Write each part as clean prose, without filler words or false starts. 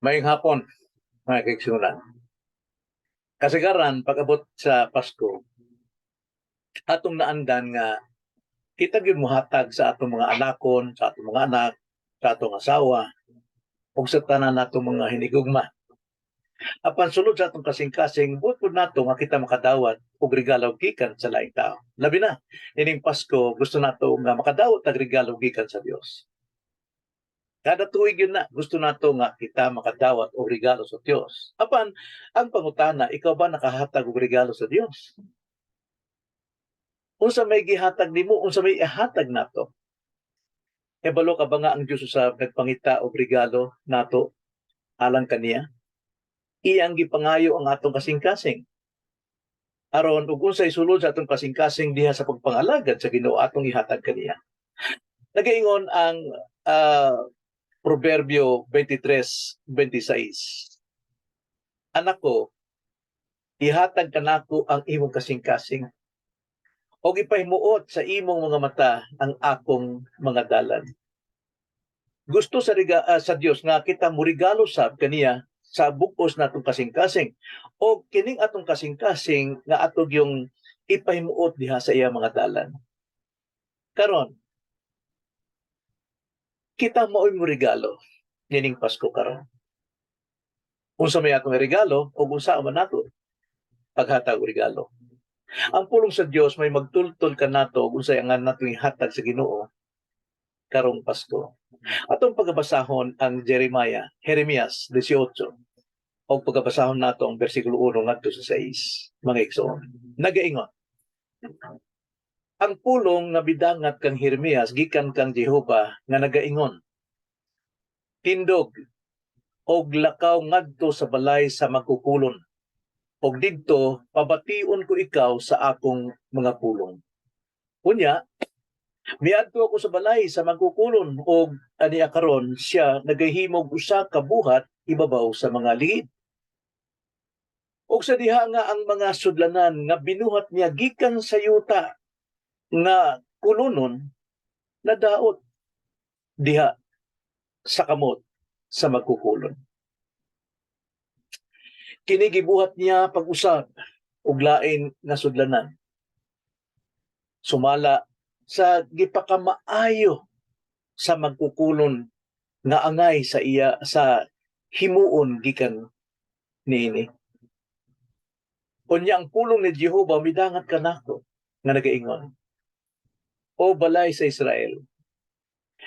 Mayong hapon, mga kaigsunan. Kasagaran, pag-abot sa Pasko, atong naandan nga kita gyud mohatag sa atong mga anakon, sa atong mga anak, sa atong asawa, ug sa tanan natong mga hinigugma. Apan sulod sa atong kasing-kasing, buot pud nato nga kita makadawat og regalo gikan sa laing tao. Labi na, ining Pasko, gusto nato nga makadawat og regalo gikan sa Dios. Kada tuig yun na, gusto nato nga kita makadawat og regalo sa Dios. Apan, ang pangutana, ikaw ba nakahatag og regalo sa Dios? Unsa may gihatag nimo, unsa may ihatag nato? Ebalo ka ba nga ang Dios sa nagpangita og regalo nato alang kaniya? Iyang gipangayo ang atong kasing-kasing. Aron ug unsay sulod sa atong kasing-kasing diha sa pagpangalagad sa Ginoo atong ihatag kaniya. Nagaingon ang Proverbio 23:26. Anak ko, ihatag kanako ang imong kasing-kasing o ipahimuot sa imong mga mata ang akong mga dalan. Gusto sa Dios nga kita murigalo sab kaniya sa bukos natong kasing-kasing o kining atong kasing-kasing nga atog yung ipahimuot diha sa iya mga dalan. Karon, kita mao'y murigalo nining Pasko karon. Unsa may atong regalo o unsa man nato paghatag og regalo. Ang pulong sa Dios may magtultol kanato unsay ang natong ihatag sa Ginoo karong Pasko. Atong pagabasahon ang Jeremias 18 o pagabasahon nato ang bersikulo 1 ngadto sa 6, mga igsoon. Nagaingon, ang pulong nga bidangat kang Jeremias gikan kang Jehova nga nagaingon, tindog og lakaw ngadto sa balay sa magkukulon. Og didto pabation ko ikaw sa akong mga pulong. Unya, miadto ako sa balay sa magkukulon og aniya karon siya nagahimog usa ka buhat ibabaw sa mga liid. Og sa diha nga ang mga sudlanan nga binuhat niya gikan sa yuta nga kulunon nadaot diha sa kamot sa magkukulon. Kini gibuhat niya pag-usab og lain nga sudlanan. Sumala sa gipakamaayo sa magkukulon nga angay sa iya sa himuon gikan niini. Unya ang pulong ni Jehova midangat kanako nga nagaingon, o balay sa Israel,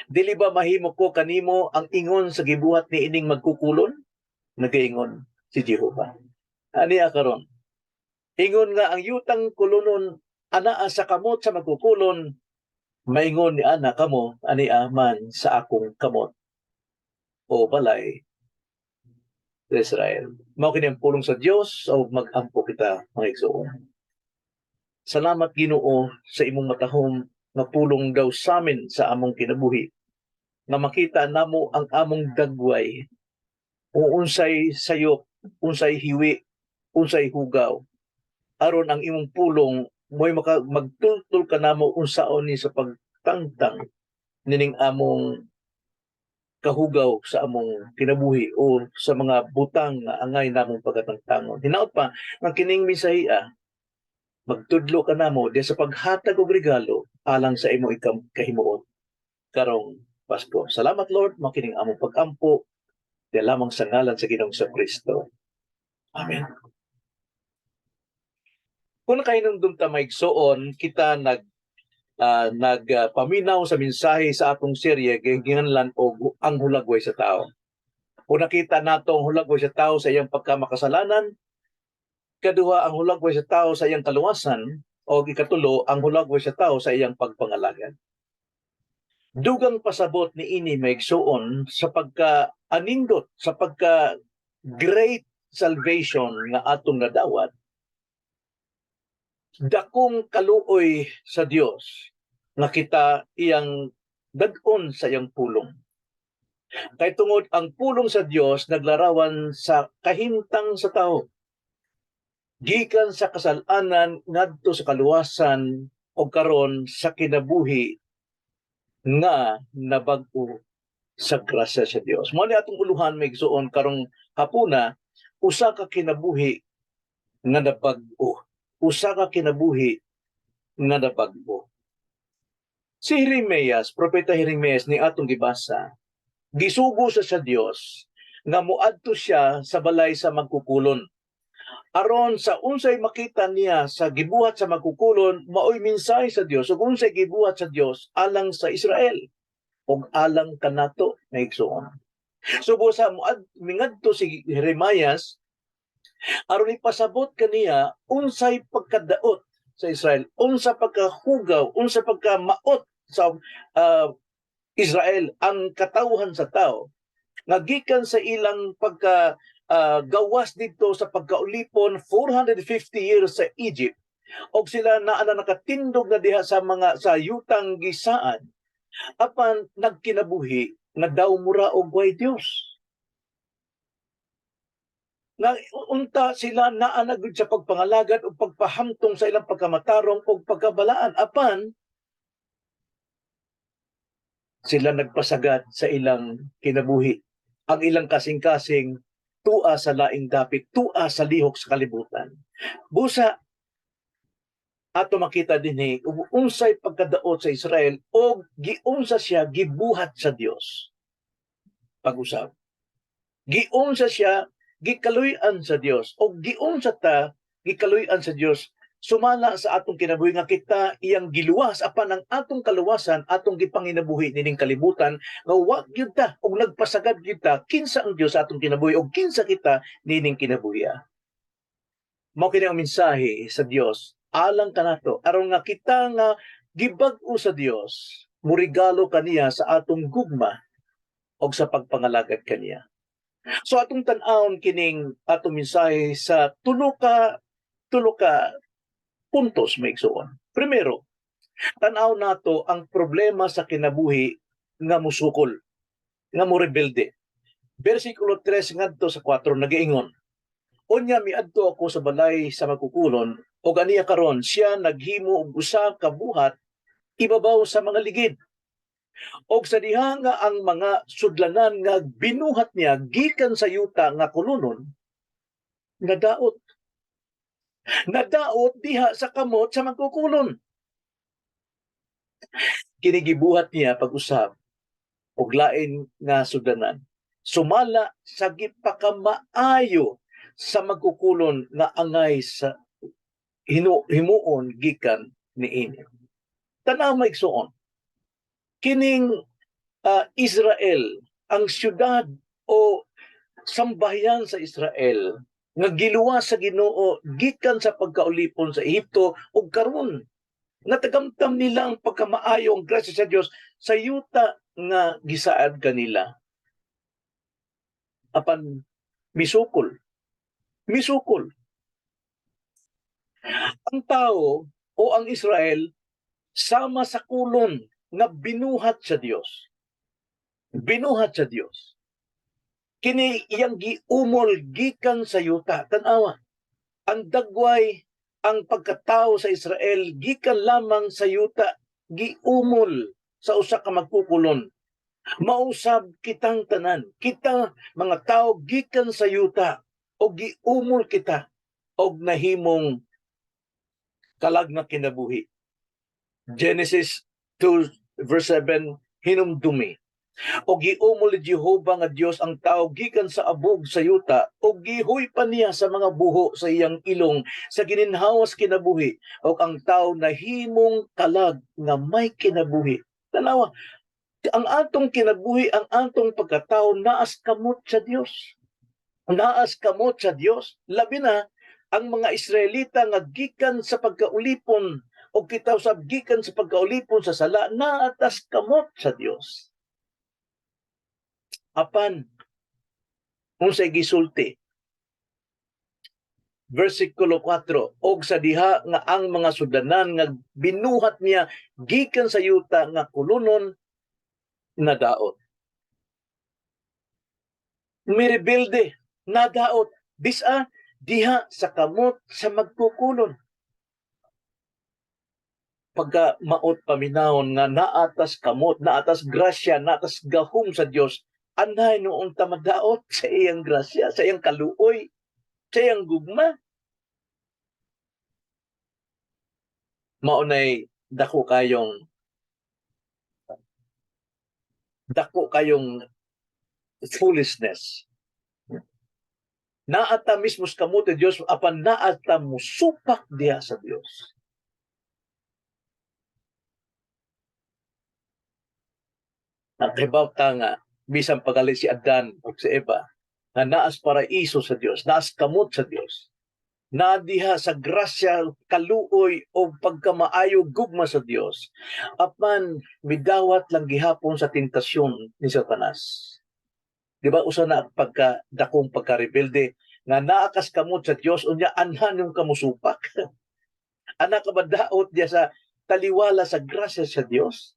dili ba mahimo ko kanimo ang ingon sa gibuhat ni ining magkukulon? Nagaingon si Jehova. Aniya karon, ingon nga ang yutang kulunon anaa sa kamot sa magkukulon, maingon ni ana kamo ania man sa akong kamot o balay sa Israel. Mao kini ang pulong sa Dios o magampo kita, mga igsoon. Salamat Ginoo sa imong matahom nga pulong daw sa amin sa among kinabuhi, nga makita namo ang among dagway o unsay sayop, unsay hiwi, unsay hugaw, aron ang imong pulong mo'y magtultol ka namo unsaon ni sa pagtangtang nining among kahugaw sa among kinabuhi o sa mga butang nga angay namong pagkatangtangon. Hinaot pa nga kining misahia magtudlo ka namo di sa paghatag og regalo alang sa imo kahimuot karong Pasko. Salamat Lord, makining among pag-ampo di lamang sa ngalan sa Ginoong Kristo. Amen. Kung nakahinumdum ta maigsoon, kita nagpaminaw sa mensahe sa atong serye ginganlan og ang hulagway sa tao. Kung nakita nato ang hulagway sa tao sa iyang pagkamakasalanan, kaduha ang hulagway sa tao sa iyang kaluwasan, o ikatulo ang hulagway sa tao sa iyang pagpangalagad. Dugang pasabot ni ini maigsoon sa pagka-anindot, sa pagka-great salvation nga atong nadawat, dakong kaluoy sa Dios nga kita iyang dag-on sa iyang pulong. Kay tungod ang pulong sa Dios naglarawan sa kahimtang sa tao. Gikan sa kasalanan ngadto sa kaluwasan o karon sa kinabuhi nga nabag-o sa grasya sa Dios. Mo ni atong uluhan may igsuon karong hapuna, usa ka kinabuhi nga nabag-o. Usa ka kinabuhi nga nabag-o. Si Jeremias, propeta Jeremias ni atong gibasa, gisugo sa Dios nga muadto siya sa balay sa magkukulon. Aron sa unsay makita niya sa gibuhat sa magkukulon, maoy mensahe sa Dios ug unsay gibuhat sa Dios alang sa Israel ug alang kanato na igsuon. So busa mingadto si Jeremias aron ipasabot kaniya unsay pagkadaot sa Israel, unsa pagkahugaw, unsa pagkamaot sa Israel ang katawhan sa tao nga gikan sa ilang gawas dito sa pagkaulipon 450 years sa Egypt og sila naa na nakatindog na diha sa mga sa yutang gisaan apan nagkinabuhi nga daw mura og way Dios. Nga unta sila naa na gud sa pagpangalagad o pagpahamtong sa ilang pagkamatarong o pagkabalaan apan sila nagpasagad sa ilang kinabuhi. Ang ilang kasing-kasing tua sa laing dapit, tua sa lihok sa kalibutan. Busa ato makita dinhi unsay pagkadaot sa Israel o giunsa siya gibuhat sa Dios. Pag-usab. Giunsa siya gikaluy-an sa Dios o giunsa ta gikaluy-an sa Dios sumala sa atong kinabuhi nga kita iyang giluwas apan ang atong kaluwasan atong gipanginabuhi nining kalibutan nga wa gyud ta og nagpasagad gyud ta kinsa ang Dios sa atong kinabuhi og kinsa kita nining kinabuhi. Mao kini ang mensahe sa Dios alang kanato aron nga kita nga gibag-o sa Dios murigalo kaniya sa atong gugma og sa pagpangalagad kaniya. So atong tan-awon kining atong mensahe sa tulo ka puntos may igsuon. Primero, tan-aw nato ang problema sa kinabuhi nga musukol, nga morebelde. Versikulo 3 ngadto sa 4 nagiingon, unya miadto ako sa balay sa magkukulon o ganiya karon siya naghimo og usa ka buhat ibabaw sa mga ligid. Og sa diha nga ang mga sudlanan nga binuhat niya gikan sa yuta nga kulunon, nadaot. Nadaot diha sa kamot sa magkukulon. Kinigibuhat niya pag-usab og lain nga sudlanan. Sumala sa gipakamaayo sa magkukulon nga angay sa himuon gikan niini. Tanaw maigsuon. Kining Israel, ang syudad o sambahayan sa Israel nga giluwas sa Ginoo gikan sa pagkaulipon sa Ehipto ug karon natagamtam nila ang pagkamaayo ang grasya sa Dios sa yuta nga gisaad kanila. Apan misukol. Ang tao o ang Israel sama sa kulon nga binuhat sa Dios. Binuhat sa Dios. Kini iyang giumol gikan sa yuta. Tan-awa. Ang dagway, ang pagkatao sa Israel gikan lamang sa yuta, giumol sa usa ka magkukulon. Mausab kitang tanan. Kita mga tao gikan sa yuta o giumol kita og nahimong kalag na kinabuhi. Genesis 2 verse 7, hinumdumi. O giumol ni Jehova nga Dios ang tao gikan sa abog sa yuta o gihoy pa niya sa mga buho sa iyang ilong sa gininhawas kinabuhi o ang tao nahimong kalag nga may kinabuhi. Tanawa, ang atong kinabuhi, ang atong pagkatao naas kamot sa Dios. Naas kamot sa Dios. Labi na ang mga Israelita nga gikan sa pagkaulipon o kita usab gikan sa pagkaulipon sa sala naatas kamot sa Dios. Apan unsay gisulti? Versikulo 4, og sa diha nga ang mga sudanan nga binuhat niya gikan sa yuta nga kulunon nadaot. Mirebelde, nadaot, bisa diha sa kamot sa magkukulon. pagka maot paminawon nga naatas kamot, naatas grasya, naatas gahom sa Dios, anay noong tamadaot sa iyang grasya, sa iyang kaluoy, sa iyang gugma. Maunay dako kayong foolishness. Naata mismos kamot Dios apan naata musupak diha sa Dios. Ang kibaw ta nga bisan pagalit si Adan o si Eva na naas paraiso sa Dios, naas kamot sa Dios. Na diha sa grasya, kaluoy o pagkamaayo gugma sa Dios. Apan midawat lang gihapon sa tentasyon ni Satanas. Di ba usa na dakong pagka-rebelde nga naakas kamot sa Dios unya anhan yung kamusupak. Anak ka ba daot diya sa taliwala sa grasya sa Dios?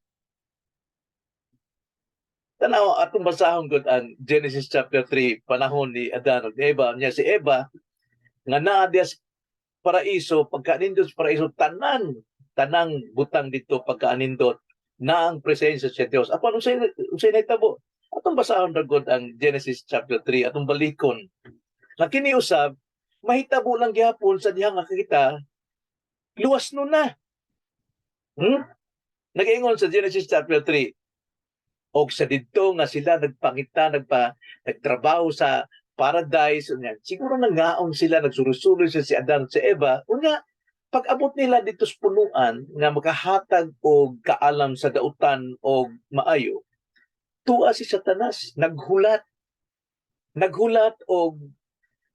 Tanaw atong basahon gud ang Genesis chapter 3 panahon ni Adan ug Eva niya si Eva nga naa diya sa paraiso pagkanindot sa paraiso tanang butang dito pagkaanindot na ang presensya sa Dios. Apan unsay nahitabo? Atong basahon ra gud ang Genesis chapter 3 atong balikon. Nga kini usab mahitabo lang gyapon sa diha nga kita luwas no na. Nag-ingon sa Genesis chapter 3 og sa didto nga sila nagtrabaho sa paradise unya siguro nangaon sila nagsurusuloy si Adan at si Eva unya pag-abot nila dito sa punuan nga makahatag og kaalam sa dautan og maayo tuwa si Satanas naghulat og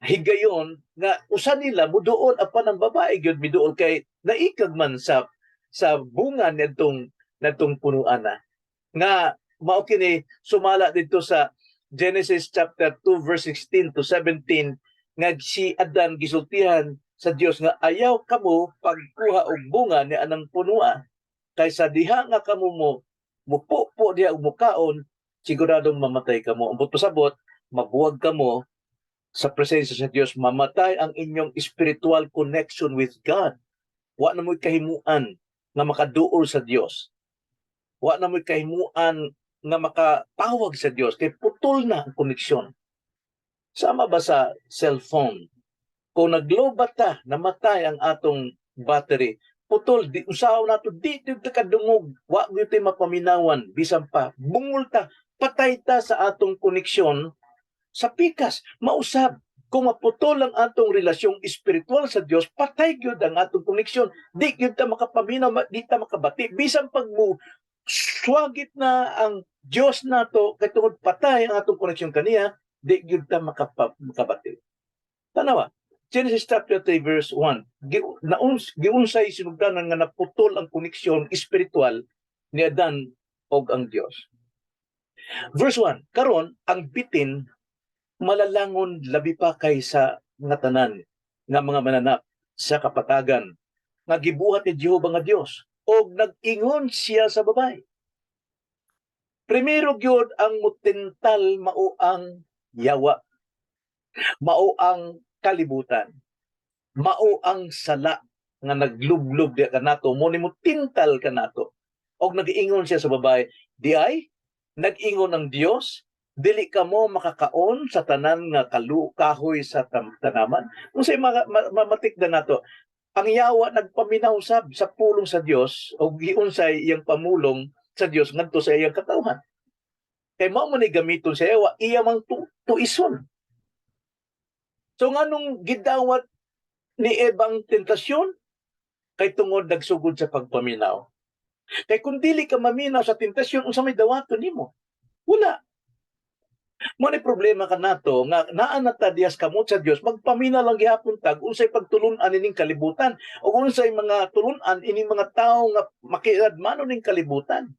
higayon nga usa nila muduol apan ang babae gyud miduol kay naikag man sa bunga nitong punuan na nga mao kini sumala dito sa Genesis chapter 2 verse 16 to 17 nga si Adan gisultihan sa Dios nga ayaw kamo pagkuha og bunga ni anang punua kaysa diha nga kamo mupupo diha og mukaon siguradong mamatay kamo. Ang pasabot mabuwag kamo sa presensya sa Dios, mamatay ang inyong spiritual connection with God. Wa na mo'y kahimuan nga makaduol sa Dios. Wa na mo'y kahimuan nga makatawag sa Dios kay putol na ang koneksyon. Sama ba sa cellphone? Kung naglobat ta, namatay ang atong battery, putol, di usahaw nato, di kadungog, wa gyud mapaminawan, bisan pa, bungol ta, patay ta sa atong koneksyon sa pikas. Mausab, kung maputol ang atong relasyong espiritual sa Dios, patay gyud ang atong koneksyon. Di gyud ta makapaminaw, di ta makabati. Bisan pag mo swagit na ang Dios nato kay tungod patay ang atong koneksyon kaniya, di gyud ta makabati. Tanawa, Genesis chapter 3 verse 1. Giunsay sinugdanan nga naputol ang koneksyon espiritual ni Adan og ang Dios. Verse 1, karon ang bitin malalangon labi pa kaysa nga tanan nga mga mananap sa kapatagan nga gibuhat ni Jehova nga Dios og nag-ingon siya sa babae. Primero gyud ang mutintal mao ang yawa, mao ang kalibutan, mao ang sala nga naglublob diha kanato mo ni mutintal kanato og nag-ingon siya sa babae, di ay nag-ingon ang Dios dili kamo makakaon sa tanan nga kahoy sa tanaman. Unsay mamatikdan nato ang yawa nagpaminaw sa pulong sa Dios o giunsay iyang pamulong sa Dios ngadto sa iyang katawhan. Kay mao man ni gamiton sa yawa iya mang tuison. So nganong gidawat ni Eva ang tentasyon kay tungod nagsugod sa pagpaminaw. Kay kung dili ka maminaw sa tentasyon unsa may dawaton nimo? Wala. Mo ni problema kanato nga naa na ta diyas kamot sa Dios magpamina lang gihapon tag unsay pagtulun-an ining kalibutan o unsay mga tulun-an ining mga tawo nga makiadmanon ning kalibutan.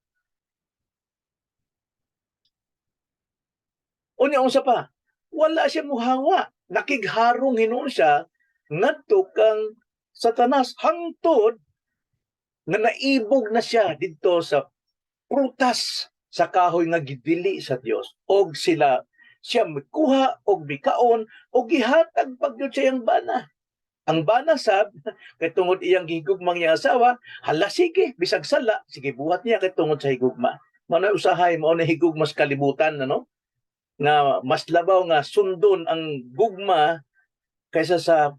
Unya unsa pa? Wala siya muhawa. Nakigharong hinuon siya ngadto kang Satanas hangtod nga naibog na siya didto sa prutas sa kahoy nga gidili sa Dios og siya mikuha og mikaon og gihatag pagyud sa iyang bana. Ang bana sab kay tungod iyang gihigugmang iyang asawa, hala sige, bisag sala, sige buhat niya kay tungod sa higugma. Mao na usahay, mao na higugma sa kalibutan, ano? Nga mas labaw nga sundon ang gugma kaysa sa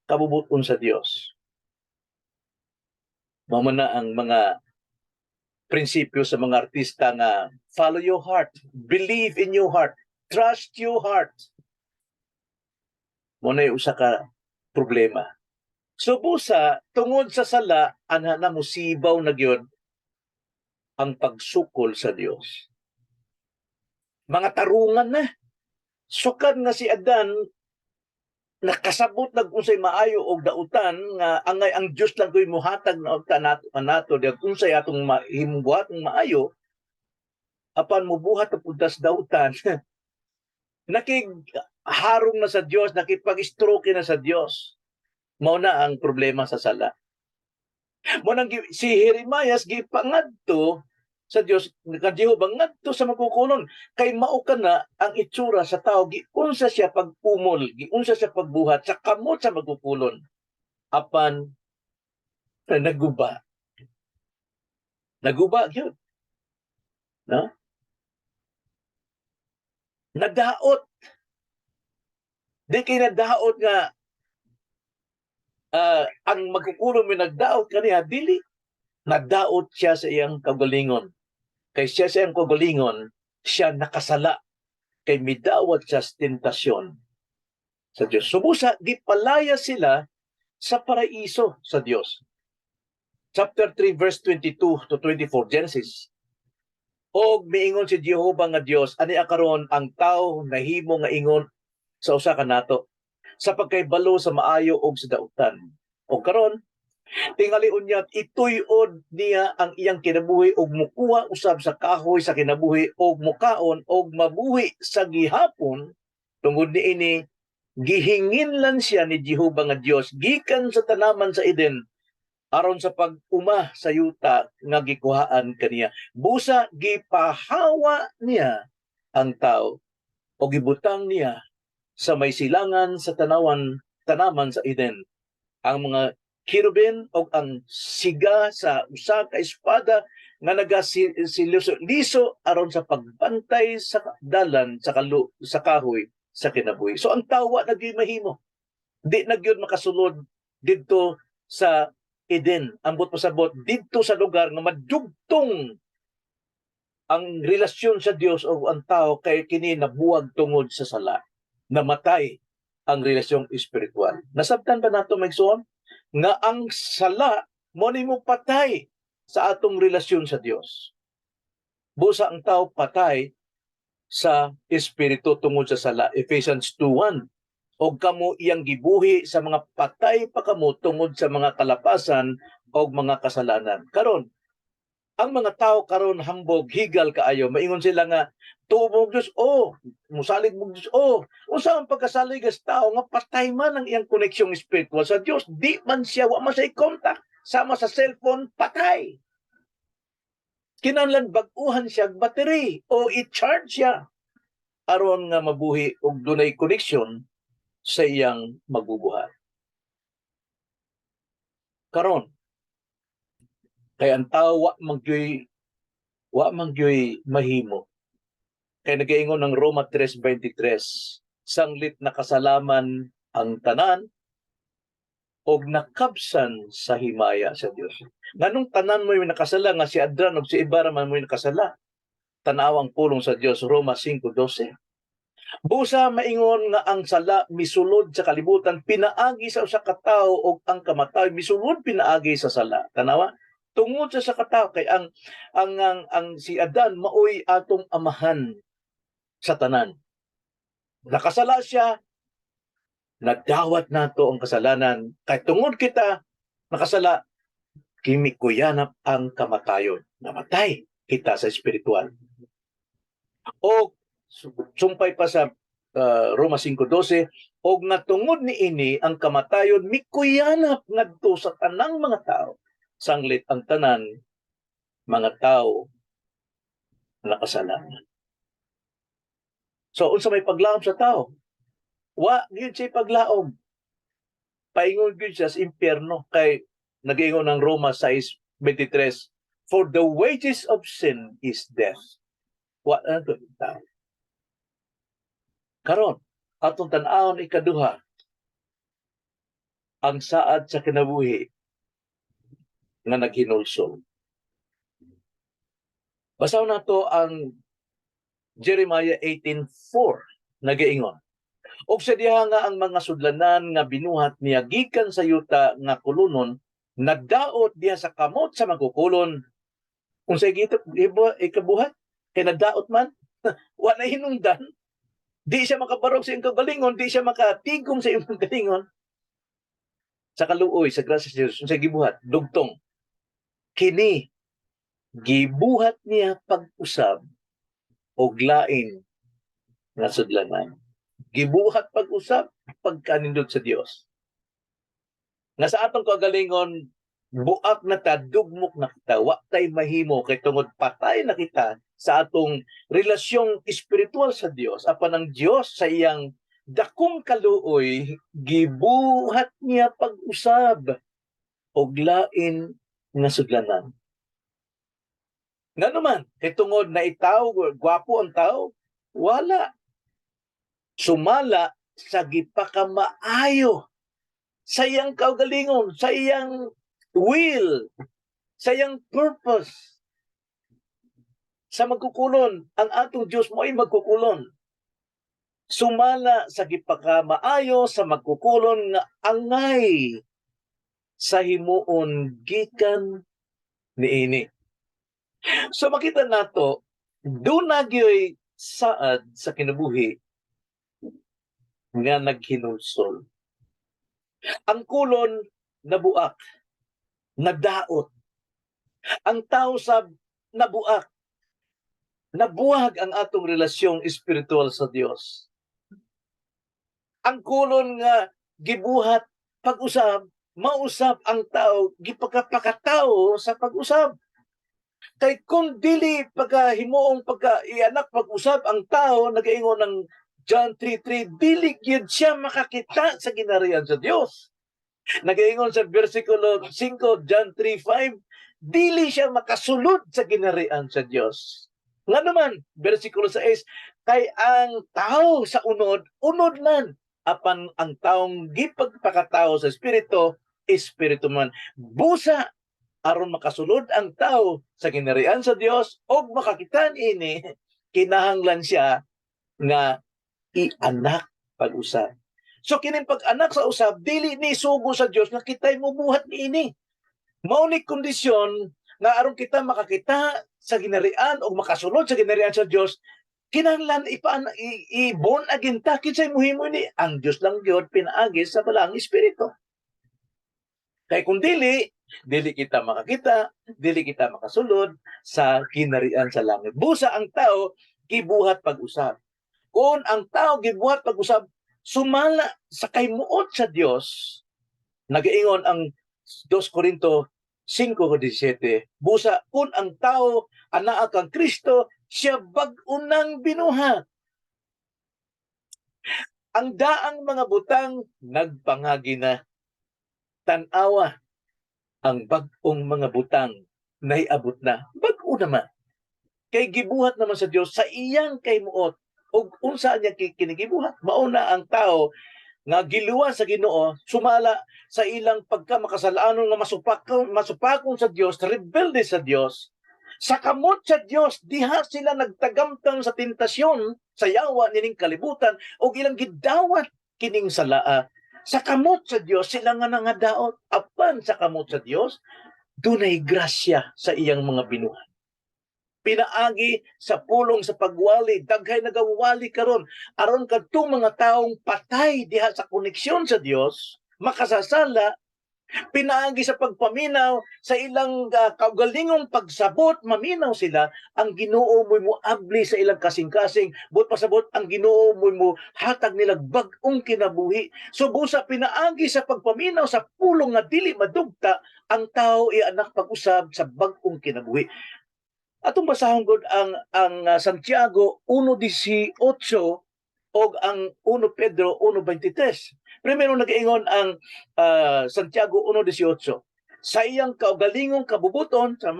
kabubuton sa Dios. Mao man na ang mga prinsipyo sa mga artista nga follow your heart, believe in your heart, trust your heart. Mao na usa ka problema. So busa, tungod sa sala, anha na musibaw na gyud ang pagsukol sa Dios. Mga tarungan na. Sukad nga si Adan, nakasabot nag-unsay maayo og dautan nga angay ang Dios lang ko'y muhatag na og nato diag unsay atong himbuhatong maayo apan mubuhat og putas dautan. Nakigharong na sa Dios, nakipag-stroke na sa Dios. Mao na ang problema sa sala. Mo nang si Jeremias gipangadto sa Dios, nagkadiho ngadto sa magkukulon kay mao kana ang itsura sa tao, giunsa siya pagpumol, giunsa siya pagbuhat sa kamot sa magkukulon apan naguba gyud, no? Nadaot, di kay nadaot nga ang magkukulon may nagdaot kaniya, dili nadaot siya sa iyang kagalingon. Kay siya sa iyang kagalingon, siya nakasala kay midawat siya sa tentasyon sa Dios. Subusa gipalaya sila sa paraiso sa Dios. Chapter 3 verse 22 to 24 Genesis. Og miingon si Jehova nga Dios, ani akaron ang tawo nahimo nga ingon sa usa ka nato sa pagkaybalo sa maayo og sa dautan. O karon tingali unyat ituy-od niya ang iyang kinabuhi og mukuha usab sa kahoy sa kinabuhi og mukaon og mabuhi sa gihapon. Tungod niini gihinginlan siya ni Jehova nga Dios gikan sa tanaman sa Eden aron sa pag-uma sa yuta nga gikuhaan kaniya. Busa gipahawa niya ang tao o gibutang niya sa may silangan sa tanaman sa Eden. Ang mga kirubin o ang siga sa usa ka espada nga liso aron sa pagbantay sa dalan sa kahoy sa kinabuhi. So ang tawa nagyoy mahimo. Di nagyod makasulod didto sa Eden. Ambot pasabot didto sa lugar nga madugtong ang relasyon sa Dios o ang tao kay kini nabuwag tungod sa sala. Namatay ang relasyong espiritual. Nasabtan ba nato maigsoon nga ang sala mo nimo patay sa atong relasyon sa Dios. Busa ang tao patay sa espiritu tungod sa sala. Ephesians 2:1. Og kamo iyang gibuhi sa mga patay pa kamo tungod sa mga kalapasan o mga kasalanan. Karon, ang mga tao karon hambog, higal kaayo, maingon sila nga tuo Dios, musalig mo Dios, usa ang pagkasalig sa tao nga patay man ang iyang koneksyong espiritual sa Dios, di man siya wa man say contact sama sa cellphone, patay. Kinahanglan bag-uhan siya battery o i-charge siya aron nga mabuhi og dunay koneksyon sa iyang magbubuhat. Karon, kay ang tao wa mangyoy mahimo. Kay nagaingon ng Roma 3:23, sanglit nakasalaman ang tanan og nakabsan sa himaya sa Dios. Nganong tanan mo nakasala nga si Adran og si Ibarra man mo nakasala? Tanaw ang pulong sa Dios, Roma 5:12. Busa maingon nga ang sala misulod sa kalibutan pinaagi sa usa ka tawo og ang kamatayon misulod pinaagi sa sala. Tanawa tungod sa katawo kay ang si Adan maoy atong amahan sa tanan. Nakasala siya, nadawat nato ang kasalanan kay tungod kita nakasala kimi kuyanap ang kamatayon. Namatay kita sa espiritual. O sumpay pa sa Roma 5:12, og natungod niini ang kamatayon mikuyanap ngadto sa tanang mga tao. Sanglit ang tanan mga tao nakasalanan. So unsa may paglaom sa tao? Wa gyud siya paglaom. paingon gyud siya sa impyerno kay nag-ingon ng Roma 6:23, for the wages of sin is death. Wa to tao. Karon atong tan-awon ikaduha ang saad sa kinabuhi nga naghinulsol. Basaw nato ang Jeremiah 18:4 nagaingon. Og sa diha nga ang mga sudlanan nga binuhat niya gikan sa yuta nga kulunon nagdaot diha sa kamot sa magkukulon. Unsay ikabuhat kay nagdaot man wa na hinungdan. Di siya makabarog sa iyong kagalingon, di siya makatigom sa iyong kagalingon. Sa kaluoy, sa grasya sa Diyos, unsay gibuhat? Dugtong. Kini, gibuhat niya pag-usab og lain nga sudlanan. Gibuhat pag-usab, pagkanindot sa Dios. Nga sa atong kagalingon, buak na ta, dugmok na kita, wa tay mahimo kay tungod patay na kita sa atong relasyong espiritual sa Dios. Apan ang Dios sa iyang dakong kaluoy, gibuhat niya pag-usab og lain nga sudlanan. Nga naman, kay tungod na itaw, gwapo ang tao, wala. Sumala sa gipakamaayo sa iyang kaugalingon, sa iyang will, sa iyang purpose. Sa magkukulon, ang atong Diyos mo ay magkukulon. Sumala sa gipakamaayo sa magkukulon nga angay sa himuon gikan niini. So makita nato, doon nagyoy saad sa kinabuhi nga naghinulsol. Ang kulon nabuak, nadaot. Ang tao sab nabuak. Nabuhag ang atong relasyong espiritual sa Dios. Ang kulon nga gibuhat pag-usab, mausab ang tao, gipagkapakatao sa pag-usab. Kay kung dili pagkahimuong pagka-ianak pag-usab ang tao, nagaingon ng John 3:3, dili gyud siya makakita sa ginharian sa Dios. Nagaingon sa versikulo 5, John 3:5, dili siya makasulod sa ginharian sa Dios. Nga naman, versikulo 6, kay ang tao sa unod, unod man. Apan ang taong gipagpakatao sa espiritu, espiritu man. Busa aron makasulod ang tao sa ginharian sa Dios og makakita ini, kinahanglan siya nga i-anak pag-usab. So kining pag-anak sa usab, dili ni sugo sa Dios nga kita'y mubuhat niini. Mao ni kondisyon nga aron kita makakita sa ginharian o makasulod sa ginharian sa Dios, kinahanglan i-born again ta. Kinsay muhimo ni ang Dios lang gyud pinaagi sa balang espiritu. Kay kung dili kita makakita, dili kita makasulod sa ginharian sa langit. Busa ang tao gibuhat pag-usab. Kung ang tao gibuhat pag-usab, sumala sa kaymuot sa Dios, nagaingon ang 2 Corinto 5:17, busa kung ang tao anaa kang Kristo, siya bag-o nang binuhat. Ang daang mga butang nagpangagi na. Tan-awa ang bag-ong mga butang naiabot na. Bag-o naman. Kay gibuhat naman sa Dios sa iyang kaymuot. O unsa niya kinigibuhat? Mauna ang tao nga giluwas sa Ginoo, sumala sa ilang pagkamakasalanon nga masupakon sa Dios, rebelde sa Dios. Sa kamot sa Dios, diha sila nagtagamtang sa tentasyon sa yawa nining kalibutan o ilang gidawat kining salaa. Sa kamot sa Dios, sila nga nangadaot. Apan sa kamot sa Dios, dunay grasya sa iyang mga binuhat. Pinaagi sa pulong sa pagwali, daghay nagawali karon aron kadtong mga taong patay diha sa koneksyon sa Dios, makasasala. Pinaagi sa pagpaminaw sa ilang kaugalingong pagsabot, maminaw sila, ang Ginoo mo'y moabli sa ilang kasing-kasing, but pasabot ang Ginoo mo'y mo hatag nilang bag-ong kinabuhi. So busa pinaagi sa pagpaminaw sa pulong nga dili madugta, ang tao ianak pag-usab sa bag-ong kinabuhi. Atong basahon gud ang Santiago 1:18 o ang 1 Pedro 1:23. Primero nag-ingon ang Santiago 1:18. Sa iyang kaugalingong kabubuton, sa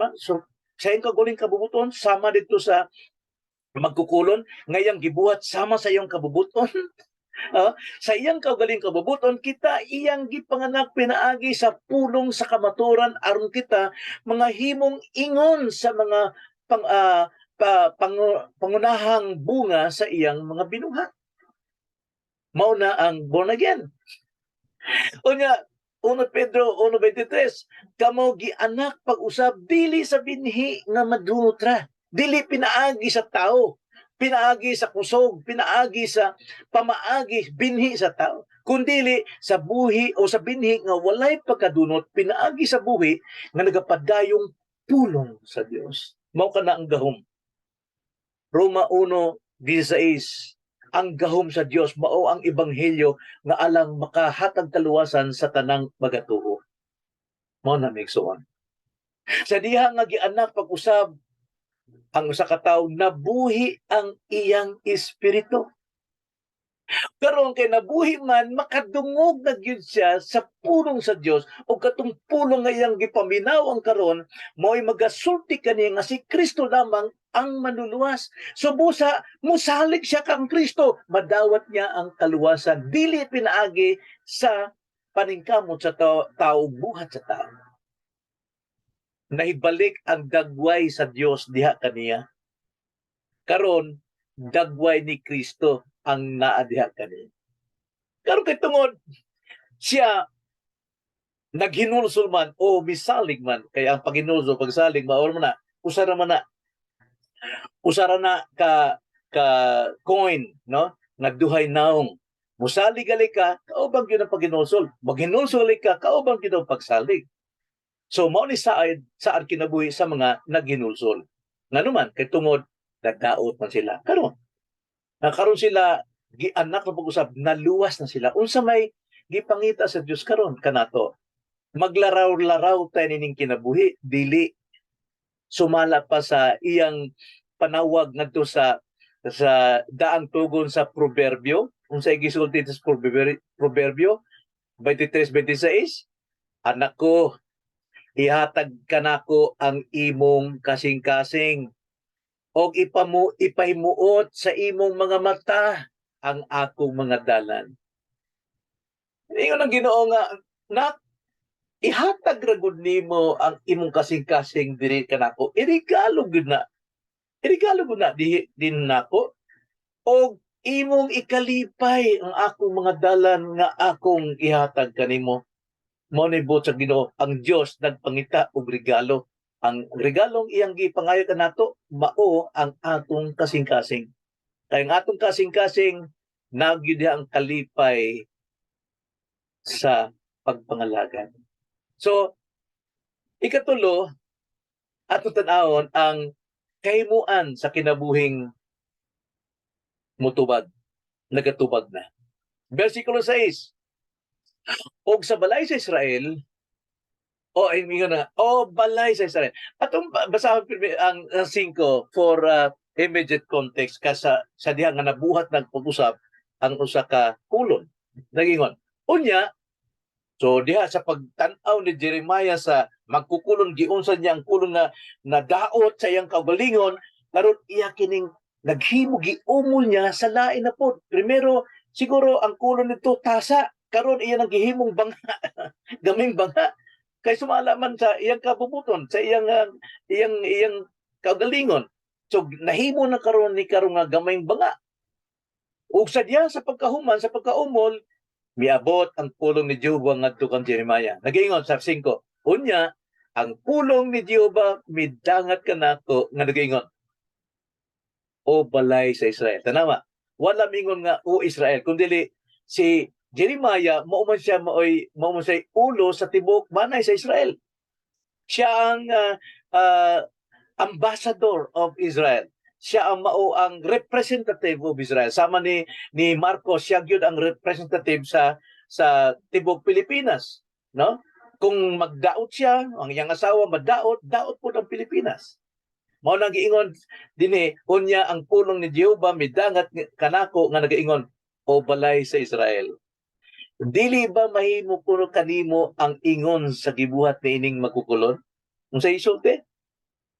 iyang kaugalingong kabubuton, sama dito sa magkukulon, ngayang gibuhat sama sa iyong kabubuton. Sa iyang kaugaling kabubuton, kita iyang gipanganak pinaagi sa pulong sa kamaturan aron kita mga himong ingon sa mga pangunahang bunga sa iyang mga binuhat. Mao na ang born again. Unya 1 Pedro 1:23, kamo gianak pag-usab dili sa binhi nga madunot ra, dili pinaagi sa tao, pinaagi sa kusog, pinaagi sa pamaagi binhi sa tao, kundili sa buhi o sa binhi nga walay pagkadunot, pinaagi sa buhi nga nagapadayong pulong sa Dios. Mao kana ang gahom. Roma 1:16, ang gahom sa Dios mao ang ebanghelyo nga alang makahatag kaluwasan sa tanang magatuo. Mao na migsuon. Sa diha nga gianak pag-usab ang usa ka tawo, nabuhi ang iyang espiritu. Karon kay nabuhi man, makadungog na gyud siya sa pulong sa Dios, o katong pulong nga iyang gipaminaw ang karon mao'y magasulti kani nga si Kristo lamang ang manluluwas. So busa musalig siya kang Kristo, madawat niya ang kaluwasan, dili pinaagi sa paningkamot sa tao buhat sa tao. Nahibalik ang dagway sa Dios diha kaniya. Karon dagway ni Kristo ang naa diha kaniya. Karon kay tungod siya naghinulsol man o misalig man, kaya ang paghinulsol pagsalig maor man na usara na ka coin, no, nagduhay naong musalig gali ka kaubang gyud ang paghinulsol, maghinulsol ka kaubang gyud ang pagsalig. So mao ni saad kinabuhi sa mga naghinulsol. Nganuman kay tungod nagdaot man sila. Karon sila gianak na pag-usab, naluwas na sila. Unsa may gipangita sa Dios karon kanato? Maglaraw-laraw tayo nining kinabuhi, dili sumala pa sa iyang panawag ngadto sa daang tugon sa proverbio. Unsa gisulti sa proverbio 23:26, anak ko, ihatag kanako ang imong kasing-kasing og ipahimuot sa imong mga mata ang akong mga dalan. Ingon ang Ginoo nga, nak, ihatag ra gud nimo ang imong kasing-kasing diri kanako. Irigalo gud na din nako, og imong ikalipay ang akong mga dalan nga akong ihatag kanimo. Mao ni buot sa Ginoo, ang Dios nagpangita og regalo. Ang regalong iyang gipangayo kanato mao ang atong kasing-kasing. Kay ang atong kasing-kasing nagyud ang kalipay sa pagpangalagan. So ikatulo, ato tan-awon ang kahimuan sa kinabuhing mutubag, nagatubag na. Versikulo 6, og sa balay sa Israel, balay sa Israel. Atong basahan ang 5 for immediate context sa diha nga nabuhat ng pag-usap ang usa ka kulon. Nagingon, unya, so diha sa pagtan-aw ni Jeremiah sa magkukulon, giunsa niya ang kulon nga nadaot sa iyang kaugalingon, karon iya kining naghimo giumol niya sa lain na pod. Primero siguro ang kulon nito tasa, karon iya nang gihimong bangha, gaming bangha. Kay sumala man sa iyang kabubuton, sa iyang kaugalingon. So nahimo na karon ni karon nga gamayng banga. Ug sa diya sa pagkahuman, sa pagkaumol, miabot ang pulong ni Jehova ngadto kang Jeremiah. Nagaingon sa 5, unya ang pulong ni Jehova midangat kanako nga nagaingon, o balay sa Israel. Tanawa, wala mingon nga o Israel, kundi si Jeremiah mao man siya ulo sa tibok manay sa Israel. Siya ang ambassador of Israel. Siya ang mao ang representative of Israel. Sama ni Marcos, siya gyud ang representative sa tibok Pilipinas, no? Kung magdaot siya, ang iyang asawa daot po ang Pilipinas. Mao nang giingon dinhi, unya ang pulong ni Jehova midangat kanako nga nagaingon, o balay sa Israel. Dili ba mahimo kuno kanimo ang ingon sa gibuhat ni ining magkukulon? Unsa isulti?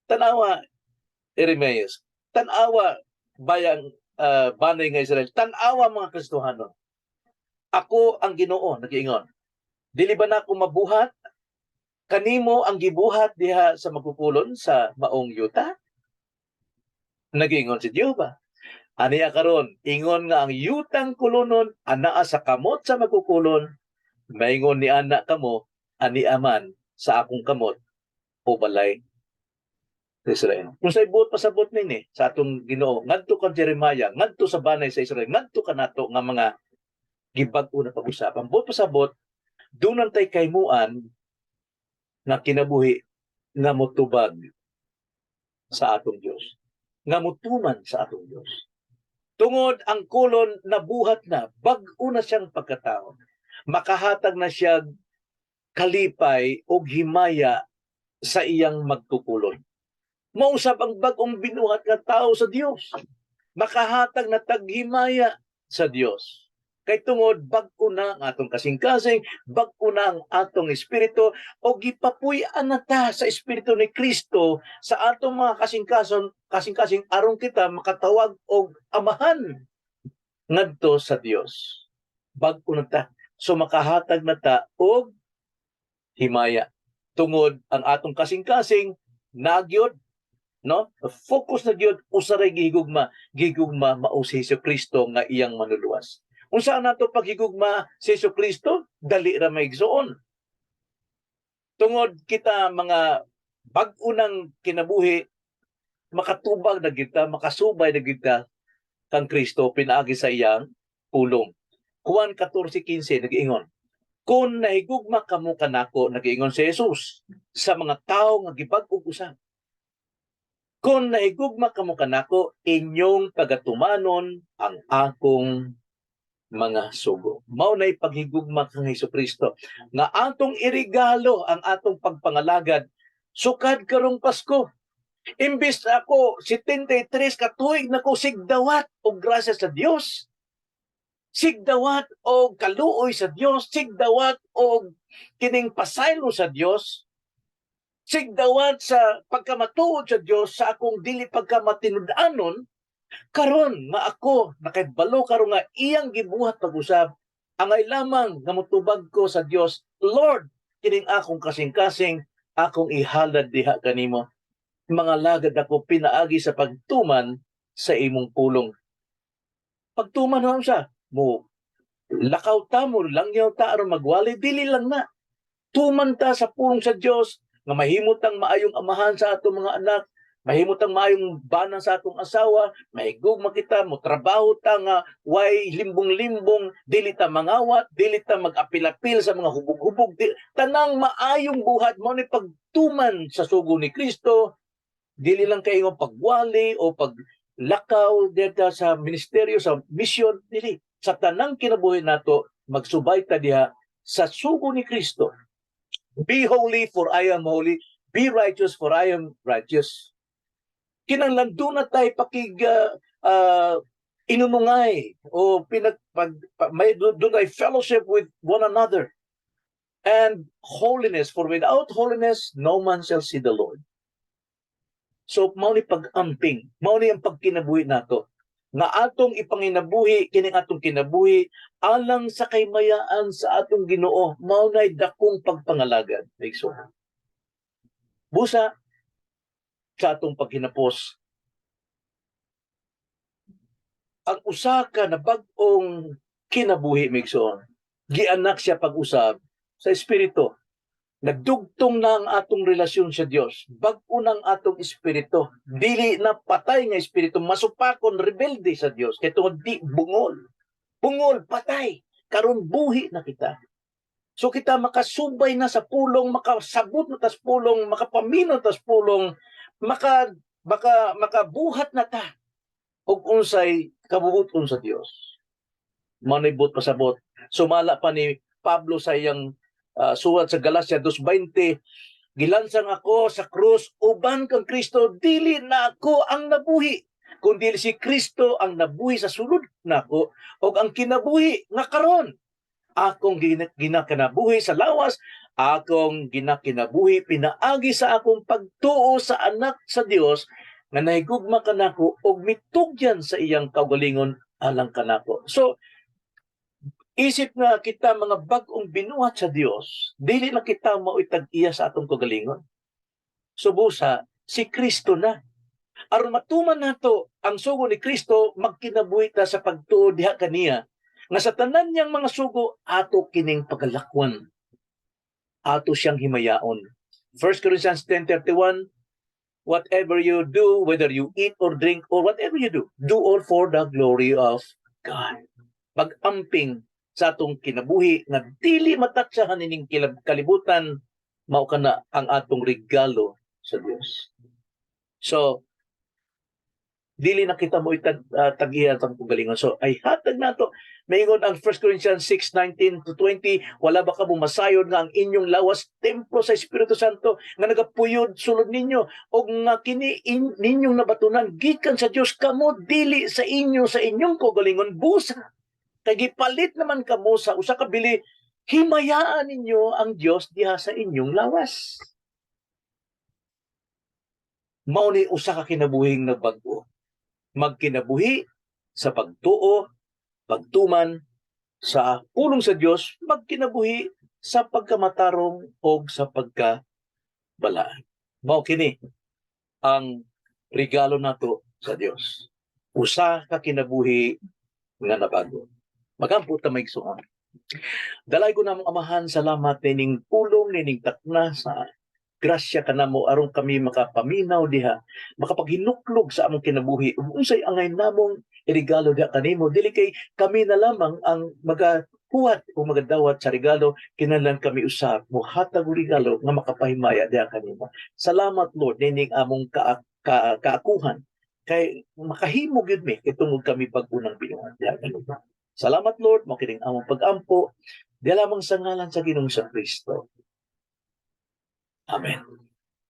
Tanawa, Jeremias. Tanawa, bayang banay nga Israel. Tanawa mga Kristohanon. Ako ang Ginoo nagiingon. Dili ba na ako mabuhat? Kanimo ang gibuhat diha sa magkukulon sa maong yuta? Nagiingon si Jehova. Aniya karon, ingon nga ang yutang kulonon anaa sa kamot sa magkukulon, maingon ni anak kamo ani aman sa akong kamot o balay sa Israel. Kung sa ibuot pasabot nini sa atong Ginoo, ngadto ka Jeremiah, ngadto sa banay sa Israel, ngadto ka nato nga mga gibag-o na pag-usapan. Buot pasabot, dunan tay kaymuan na kinabuhi nga motubag sa atong Dios. Nga mutuman sa atong Dios. Tungod ang kulon nabuhat na, bag-o na siyang pagkatao. Makahatag na siya kalipay o himaya sa iyang magtukulon. Mausap ang bag-ong binuhat nga tao sa Dios. Makahatag na taghimaya sa Dios. Kay tungod bag-o na ang atong kasing-kasing, bag-o na ang atong espiritu, o gipapuy-an na ta sa espiritu ni Kristo sa atong mga kasing-kasing aron kita makatawag og amahan ngadto sa Dios. Bag-o na ta. So makahatag na ta og himaya. Tungod ang atong kasing-kasing nagyod, no? Focus na gyud usaray gihigugma mao si Kristo nga iyang manluluwas. Unsa nato paghigugma si Kristo? Dali ra maigsuon. Tungod kita mga bag-o nang kinabuhi, makatubag na kita, makasubay na kita kang Kristo pinaagi sa iyang pulong. Juan 14:15 nag-ingon, kung nahigugma kamo kanako, nag-ingon si Jesus sa mga tawo nga gibag-og usab. Kung nahigugma kamo kanako, inyong pagatumanon ang akong mga sugo. Mao nay paghigugma kang Hesukristo nga atong irigalo ang atong pagpangalagad sukad karong Pasko. Imbis na ako 73 ka tuig nako sigdawat og grasya sa Dios, sigdawat og kaluoy sa Dios, sigdawat og kining pasaylo sa Dios, sigdawat sa pagkamatuod sa Dios sa akong dili pagkamatinud-anon. Karon nga ako nakahibalo karon nga iyang gibuhat pag-usab, angay lamang nga motubag ko sa Dios, Lord, kining akong kasing-kasing akong ihalad diha kanimo. Mga lagad ako pinaagi sa pagtuman sa imong pulong. Pagtuman mo siya, mo lakaw ta mo, langyaw ta aron magwali, dili lang na. Tuman ta sa pulong sa Dios nga mahimot ang maayong amahan sa atong mga anak, mahimot ang maayong bana sa atong asawa, mahigugma kita mo trabaho ta nga way limbong-limbong, dili ta mangawat, dili ta mag-apil-apil sa mga hubog-hubog, tanang maayong buhat mo ni pagtuman sa sugo ni Kristo, dili lang kayo pagwali o paglakaw dito sa ministeryo, sa mission, dili. Sa tanang kinabuhi nato, magsubay ta diha sa sugo ni Kristo. Be holy for I am holy. Be righteous for I am righteous. Kinahanglan doon na tayo inunungay o may doon tayo fellowship with one another. And holiness, for without holiness, no man shall see the Lord. So, mao ni pag-amping, mao ni ang pagkinabuhi nato. Nga atong ipanginabuhi, kining atong kinabuhi, alang sa kaymayaan sa atong Ginoo, mao nay dakong pagpangalagad. So, busa sa atong paghinapos, ang usa ka na bag-ong kinabuhi, Migsoon, gianak siya pag-usab sa Espiritu. Nagdugtong na ang atong relasyon sa Dios. Bag-o ng atong espiritu. Dili na patay nga espiritu, masupakon, rebelde sa Dios. Kaya tungod di bungol. Bungol, patay. Karon buhi na kita. So kita makasubay na sa pulong, makasabot na tas pulong, makapamino tas pulong, makabuhat na ta. Og unsay kabubuton sa Dios. Manibot pasabot. Sumala pa ni Pablo sa iyang suwat sa Galacia 2:20, gilansang ako sa krus uban kang Kristo, dili na ako ang nabuhi, kundi si Kristo ang nabuhi sa sulod nako, og ang kinabuhi nga karon Akong ginakinabuhi sa lawas, akong ginakinabuhi pinaagi sa akong pagtuo sa anak sa Dios nga nahigugma kanako og mitugyan sa iyang kaugalingon alang kanako. So isip nga kita mga bag-ong binuhat sa Dios, dili na kita mauitag iya sa atong kaugalingon. Subusa si Kristo na. Aron matuman nato ang sugo ni Kristo, magkinabuhi ta sa pagtuo diha kaniya nga sa tanan niyang mga sugo ato kining pagalakwan, ato siyang himayaon. 1 Corinthians 10:31, whatever you do, whether you eat or drink or whatever you do all for the glory of God. Pag-amping sa atong kinabuhi nga dili matatsahan ining kalibutan, mao kana ang atong regalo sa Dios. So dili na kita mo tag-iya ang pagalingon. So ay hatag nato maingon ang 1 Corinthians 6:19-20, wala ba ka masayon nga ang inyong lawas templo sa Espiritu Santo nga nagapuyod sulod ninyo o nga kini ninyong nabatunan gikan sa Dios, kamo dili sa inyo sa inyong kaugalingon busa kay gipalit naman kamo sa usa ka bili, himayaan ninyo ang Dios diha sa inyong lawas. Mao ni usa ka kinabuhing nagbag-o, magkinabuhi sa pagtuo, pagtuman sa pulong sa Dios, magkinabuhi sa pagkamatarong o sa pagkabalaan. Mao kini ang regalo nato sa Dios. Usa ka kinabuhi nga nabago. Magampo ta may igsoon. Dalay ko namong Amahan, salamat nining pulong nining takna sa grasya kanamo aron kami makapaminaw diha, makapaghinuklog sa among kinabuhi ug unsay angay namong irigalo diha kanimo, dili kay kami na lamang ang magahuwat o magadawat sa regalo, kinahanglan kami usab mohatag og regalo nga makapahimaya diha kanimo. Salamat Lord nining among kaakuhan kay makahimo gyud mi itungod kami pag-unang binuhat diha kanimo. Salamat Lord mo kining among pag-ampo diha lamang sa ngalan sa Ginoong Kristo. Amen.